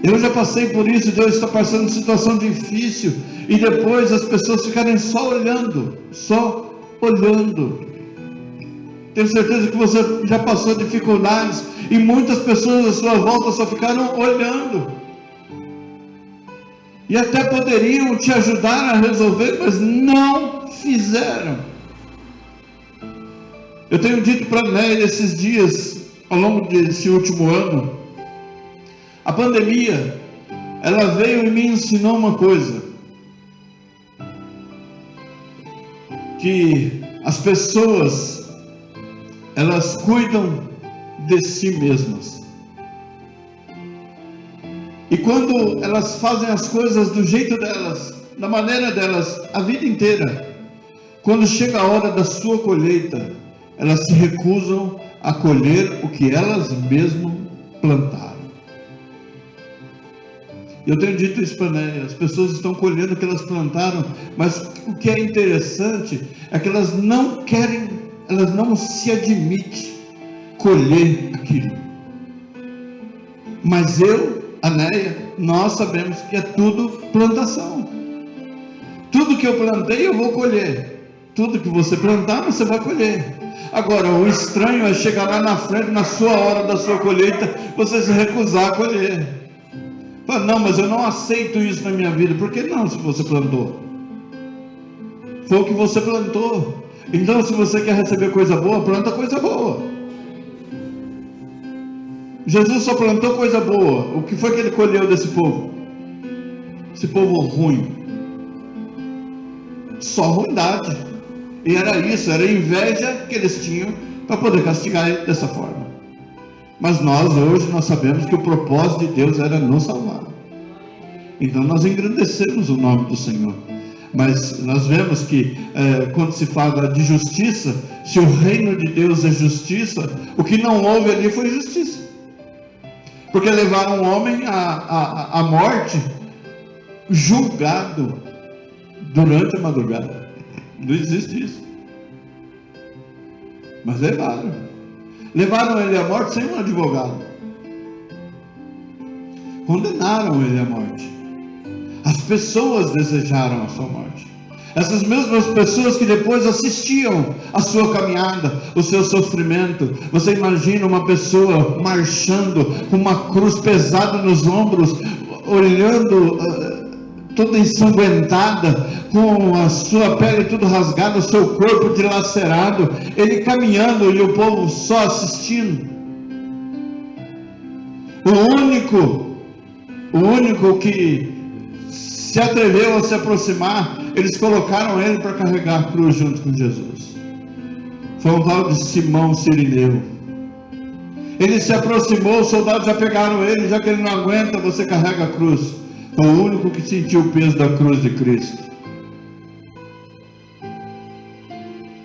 Eu já passei por isso. Deus está passando situação difícil, e depois as pessoas ficarem só olhando. Tenho certeza que você já passou dificuldades, e muitas pessoas à sua volta só ficaram olhando, e até poderiam te ajudar a resolver, mas não fizeram. Eu tenho dito para Néia esses dias, ao longo desse último ano, a pandemia, ela veio e me ensinou uma coisa: que as pessoas, elas cuidam de si mesmas, e quando elas fazem as coisas do jeito delas, da maneira delas, a vida inteira, quando chega a hora da sua colheita, elas se recusam a colher o que elas mesmas plantaram. Eu tenho dito isso para Néia: as pessoas estão colhendo o que elas plantaram, mas o que é interessante é que elas não querem, elas não se admitem colher aquilo. Mas a Néia, nós sabemos que é tudo plantação. Tudo que eu plantei eu vou colher. Tudo que você plantar você vai colher. Agora, o estranho é chegar lá na frente, na sua hora da sua colheita, você se recusar a colher. Fala: não, mas eu não aceito isso na minha vida. Por que não, se você plantou? Foi o que você plantou. Então, se você quer receber coisa boa, planta coisa boa. Jesus só plantou coisa boa. O que foi que ele colheu desse povo? Esse povo ruim. Só ruindade. E era isso, era a inveja que eles tinham para poder castigar ele dessa forma. Mas hoje nós sabemos que o propósito de Deus era nos salvar. Então nós engrandecemos o nome do Senhor. Mas nós vemos que quando se fala de justiça, se o reino de Deus é justiça, o que não houve ali foi justiça. Porque levaram um homem à morte, julgado durante a madrugada. Não existe isso. Mas levaram ele à morte sem um advogado. Condenaram ele à morte. As pessoas desejaram a sua morte. Essas mesmas pessoas que depois assistiam a sua caminhada, o seu sofrimento. Você imagina uma pessoa marchando com uma cruz pesada nos ombros, olhando toda ensanguentada, com a sua pele tudo rasgada, o seu corpo dilacerado, ele caminhando e o povo só assistindo. O único que se atreveu a se aproximar, eles colocaram ele para carregar a cruz junto com Jesus. Foi um tal de Simão Cirineu. Ele se aproximou, os soldados já pegaram ele, já que ele não aguenta, você carrega a cruz. Foi o único que sentiu o peso da cruz de Cristo.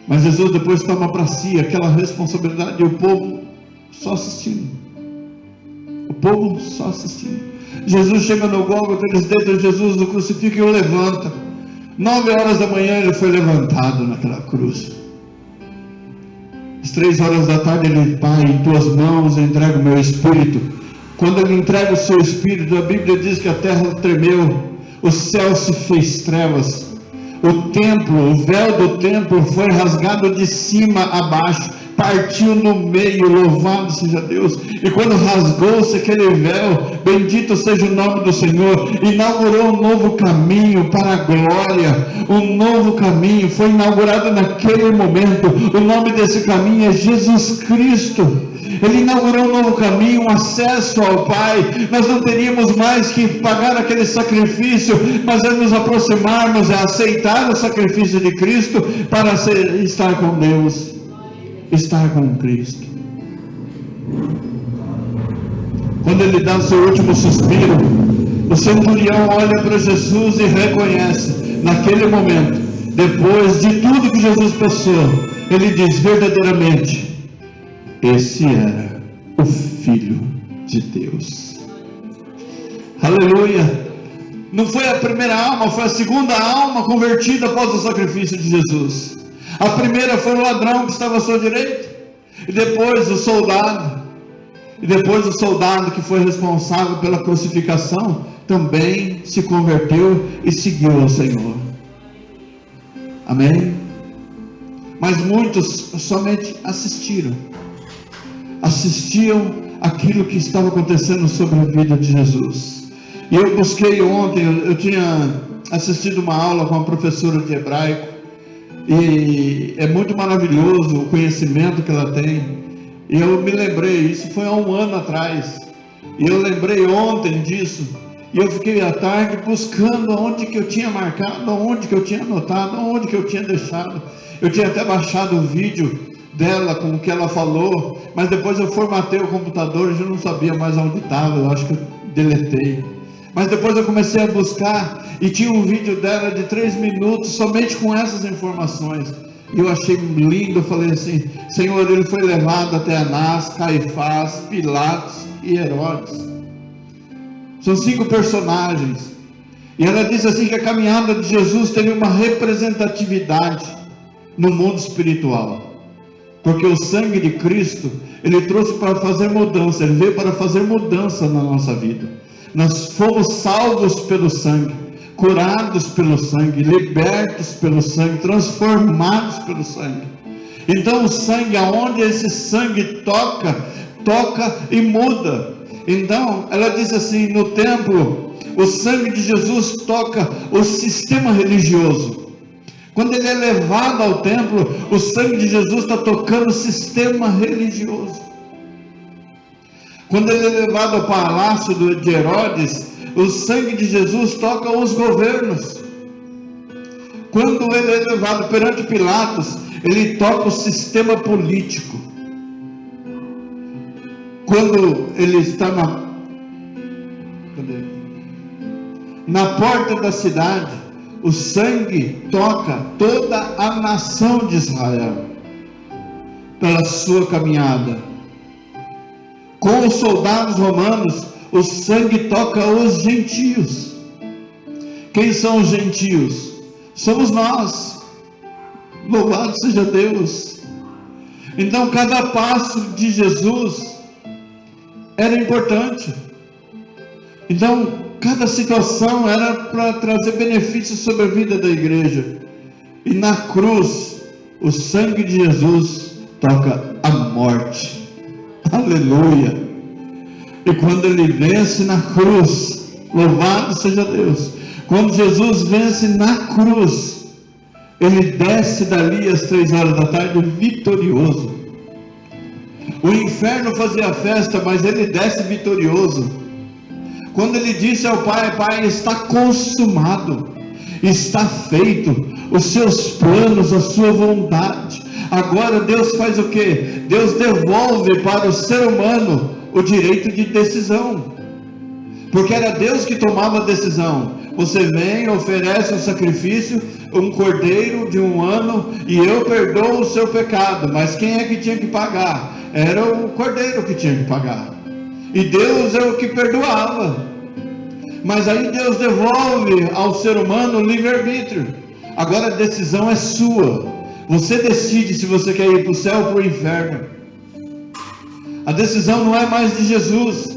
Mas Jesus depois toma para si aquela responsabilidade e o povo só assistindo. O povo só assistindo. Jesus chega no Gólgota, eles deitam Jesus no crucifixo e o levanta. 9 horas da manhã ele foi levantado naquela cruz. Às 3 horas da tarde ele: Pai, em tuas mãos eu entrego o meu espírito. Quando ele entrega o seu espírito, a Bíblia diz que a terra tremeu, o céu se fez trevas, o templo, o véu do templo foi rasgado de cima a baixo, partiu no meio, louvado seja Deus. E quando rasgou-se aquele véu, bendito seja o nome do Senhor, inaugurou um novo caminho para a glória. Um novo caminho foi inaugurado naquele momento. O nome desse caminho é Jesus Cristo. Ele inaugurou um novo caminho, um acesso ao Pai. Nós não teríamos mais que pagar aquele sacrifício, mas é nos aproximarmos, é aceitar o sacrifício de Cristo para estar com Deus, estar com Cristo. Quando ele dá o seu último suspiro, o centurião olha para Jesus e reconhece, naquele momento, depois de tudo que Jesus passou, ele diz: verdadeiramente, esse era o Filho de Deus. Aleluia! Não foi a primeira alma, foi a segunda alma convertida após o sacrifício de Jesus. A primeira foi o ladrão que estava à sua direita, e depois o soldado, que foi responsável pela crucificação, também se converteu e seguiu ao Senhor. Amém? Mas muitos somente assistiam aquilo que estava acontecendo sobre a vida de Jesus. E eu busquei ontem, eu tinha assistido uma aula com uma professora de hebraico, e é muito maravilhoso o conhecimento que ela tem. E eu me lembrei, isso foi há 1 ano atrás, e eu lembrei ontem disso, e eu fiquei à tarde buscando onde que eu tinha marcado, onde que eu tinha anotado, onde que eu tinha deixado. Eu tinha até baixado o vídeo dela com o que ela falou, mas depois eu formatei o computador e já não sabia mais onde estava, eu acho que eu deletei. Mas depois eu comecei a buscar e tinha um vídeo dela de 3 minutos somente com essas informações. E eu achei lindo, eu falei assim: Senhor, ele foi levado até Anás, Caifás, Pilatos e Herodes. São 5 personagens. E ela diz assim que a caminhada de Jesus teve uma representatividade no mundo espiritual. Porque o sangue de Cristo, ele trouxe para fazer mudança, ele veio para fazer mudança na nossa vida. Nós fomos salvos pelo sangue, curados pelo sangue, libertos pelo sangue, transformados pelo sangue. Então o sangue, aonde esse sangue toca e muda. Então ela diz assim: no templo, o sangue de Jesus toca o sistema religioso. Quando ele é levado ao templo, o sangue de Jesus está tocando o sistema religioso. Quando ele é levado ao palácio de Herodes, o sangue de Jesus toca os governos. Quando ele é levado perante Pilatos, ele toca o sistema político. Quando ele está na porta da cidade, o sangue toca toda a nação de Israel pela sua caminhada. Com os soldados romanos, o sangue toca os gentios. Quem são os gentios? Somos nós. Louvado seja Deus. Então cada passo de Jesus era importante. Então cada situação era para trazer benefícios sobre a vida da igreja. E na cruz, o sangue de Jesus toca a morte. Aleluia! E quando ele vence na cruz, louvado seja Deus, quando Jesus vence na cruz, ele desce dali às 3 horas da tarde vitorioso. O inferno fazia festa, mas ele desce vitorioso. Quando ele disse ao Pai: Pai, está consumado, está feito, os seus planos, a sua vontade. Agora Deus faz o quê? Deus devolve para o ser humano o direito de decisão, porque era Deus que tomava a decisão. Você vem, oferece um sacrifício, um cordeiro de 1 ano, e eu perdoo o seu pecado. Mas quem é que tinha que pagar? Era o cordeiro que tinha que pagar, e Deus é o que perdoava. Mas aí Deus devolve ao ser humano o livre-arbítrio. Agora a decisão é sua. Você decide se você quer ir para o céu ou para o inferno. A decisão não é mais de Jesus,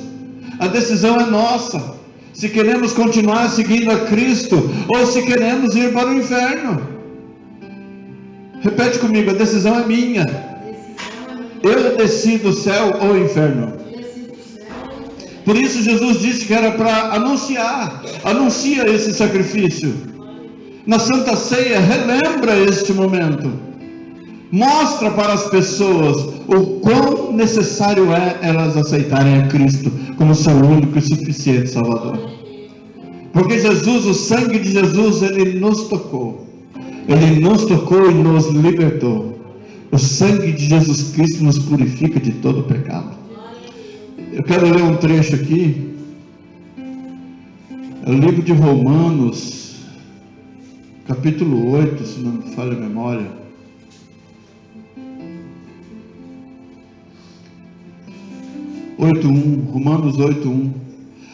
a decisão é nossa. Se queremos continuar seguindo a Cristo, ou se queremos ir para o inferno. Repete comigo: a decisão é minha. Eu decido o céu ou o inferno. Por isso Jesus disse que era para anunciar. Anuncia esse sacrifício. Na Santa Ceia, relembra este momento. Mostra para as pessoas o quão necessário é elas aceitarem a Cristo como seu único e suficiente Salvador. Porque Jesus, o sangue de Jesus, ele nos tocou. Ele nos tocou e nos libertou. O sangue de Jesus Cristo nos purifica de todo pecado. Eu quero ler um trecho aqui. É o livro de Romanos, capítulo 8, se não me falha a memória. Romanos 8:1.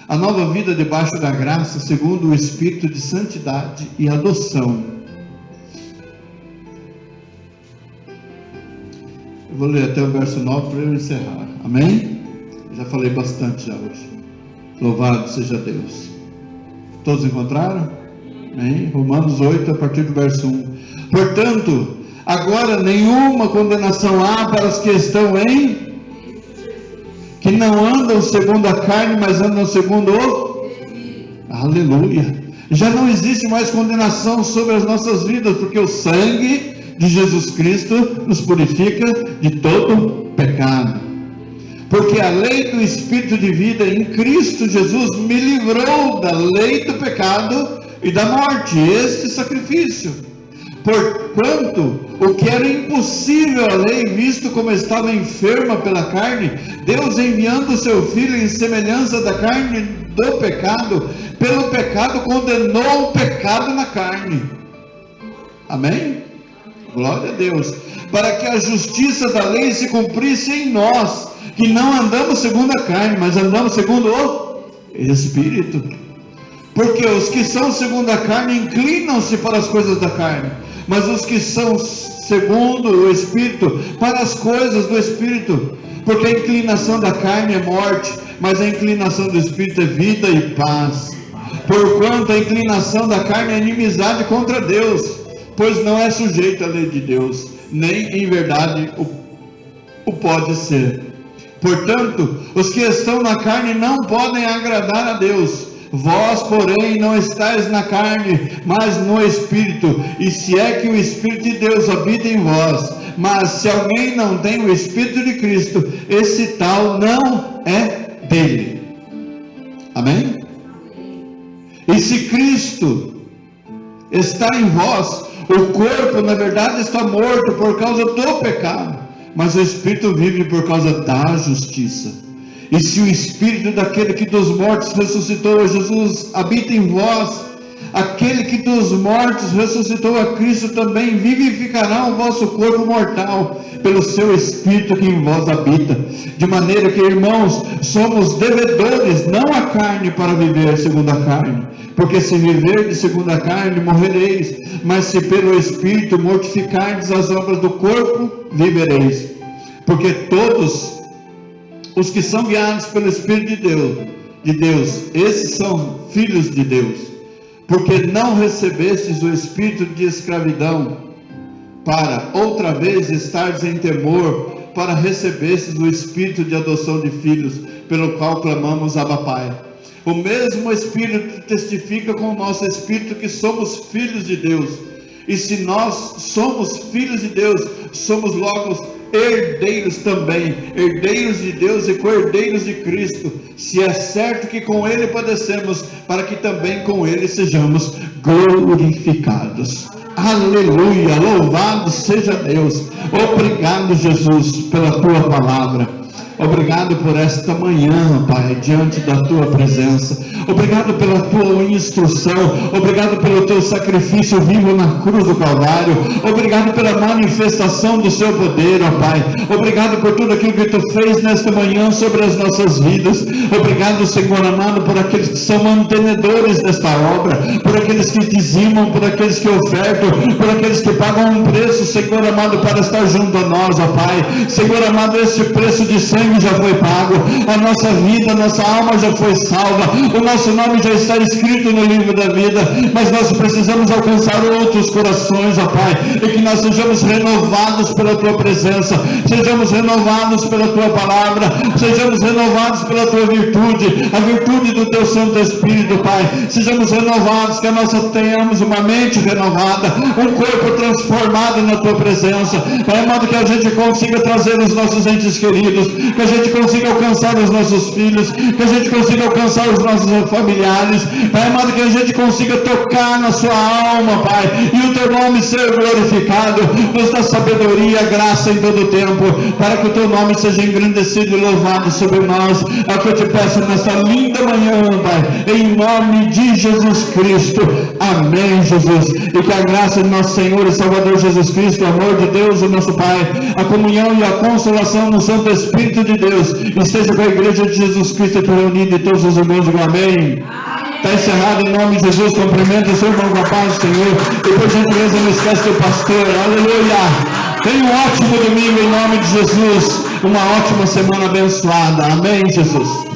A nova vida debaixo da graça, segundo o Espírito de santidade e adoção. Eu vou ler até o verso 9 para eu encerrar. Amém? Já falei bastante já hoje. Louvado seja Deus. Todos encontraram? Amém? Romanos 8, a partir do verso 1. Portanto, agora nenhuma condenação há para os que estão que não andam segundo a carne, mas andam segundo o Aleluia. Já não existe mais condenação sobre as nossas vidas, porque o sangue de Jesus Cristo nos purifica de todo pecado. Porque a lei do Espírito de vida em Cristo Jesus me livrou da lei do pecado e da morte. Este sacrifício. Porquanto o que era impossível à lei, visto como estava enferma pela carne, Deus enviando o seu Filho em semelhança da carne do pecado, pelo pecado condenou o pecado na carne. Amém? Glória a Deus. Para que a justiça da lei se cumprisse em nós, que não andamos segundo a carne, mas andamos segundo o Espírito. Porque os que são segundo a carne inclinam-se para as coisas da carne, mas os que são segundo o Espírito, para as coisas do Espírito. Porque a inclinação da carne é morte, mas a inclinação do Espírito é vida e paz. Porquanto a inclinação da carne é inimizade contra Deus, pois não é sujeito à lei de Deus, nem em verdade o pode ser. Portanto, os que estão na carne não podem agradar a Deus. Vós, porém, não estáis na carne, mas no Espírito, e se é que o Espírito de Deus habita em vós. Mas se alguém não tem o Espírito de Cristo, esse tal não é dele. Amém? E se Cristo está em vós, o corpo na verdade está morto por causa do pecado, mas o Espírito vive por causa da justiça. E se o Espírito daquele que dos mortos ressuscitou a Jesus habita em vós, aquele que dos mortos ressuscitou a Cristo também vivificará o vosso corpo mortal pelo seu Espírito que em vós habita. De maneira que, irmãos, somos devedores, não a carne, para viver segundo a carne. Porque se viverdes segundo a carne, morrereis. Mas se pelo Espírito mortificardes as obras do corpo, vivereis. Porque todos os que são guiados pelo Espírito de Deus, esses são filhos de Deus. porque não recebestes o espírito de escravidão, para outra vez estares em temor, para recebestes o espírito de adoção de filhos, pelo qual clamamos Abba Pai. O mesmo Espírito testifica com o nosso espírito que somos filhos de Deus. E se nós somos filhos de Deus, somos logo herdeiros também, herdeiros de Deus e co-herdeiros de Cristo, se é certo que com Ele padecemos, para que também com Ele sejamos glorificados. Aleluia, louvado seja Deus. Obrigado, Jesus, pela Tua palavra. Obrigado por esta manhã, Pai, diante da Tua presença. Obrigado pela Tua instrução. Obrigado pelo Teu sacrifício vivo na cruz do Calvário. Obrigado pela manifestação do Seu poder, ó Pai. Obrigado por tudo aquilo que Tu fez nesta manhã sobre as nossas vidas. Obrigado, Senhor amado, por aqueles que são mantenedores desta obra, por aqueles que dizimam, por aqueles que ofertam, por aqueles que pagam um preço, Senhor amado, para estar junto a nós, ó Pai. Senhor amado, esse preço de sangue já foi pago, a nossa vida, a nossa alma já foi salva, o nosso nome já está escrito no livro da vida, mas nós precisamos alcançar outros corações, ó Pai, e que nós sejamos renovados pela Tua presença, sejamos renovados pela Tua palavra, sejamos renovados pela Tua virtude, a virtude do Teu Santo Espírito, Pai, sejamos renovados, que nós tenhamos uma mente renovada, um corpo transformado na Tua presença, Pai amado, que a gente consiga trazer os nossos entes queridos, que a gente consiga alcançar os nossos filhos, que a gente consiga alcançar os nossos familiares, Pai amado, que a gente consiga tocar na sua alma, Pai, e o Teu nome ser glorificado, nos dá sabedoria, graça em todo o tempo, para que o Teu nome seja engrandecido e louvado sobre nós. É o que eu te peço nessa linda manhã, Pai, em nome de Jesus Cristo. Amém, Jesus. E que a graça de nosso Senhor e Salvador Jesus Cristo, o amor de Deus, o nosso Pai, a comunhão e a consolação no Santo Espírito de Deus esteja com a igreja de Jesus Cristo aqui reunida, e todos os irmãos digam amém. Está encerrado em nome de Jesus. Cumprimento o seu irmão com a paz do Senhor, e por gentileza não esquece do pastor. Aleluia. Tenha um ótimo domingo em nome de Jesus, uma ótima semana abençoada. Amém, Jesus.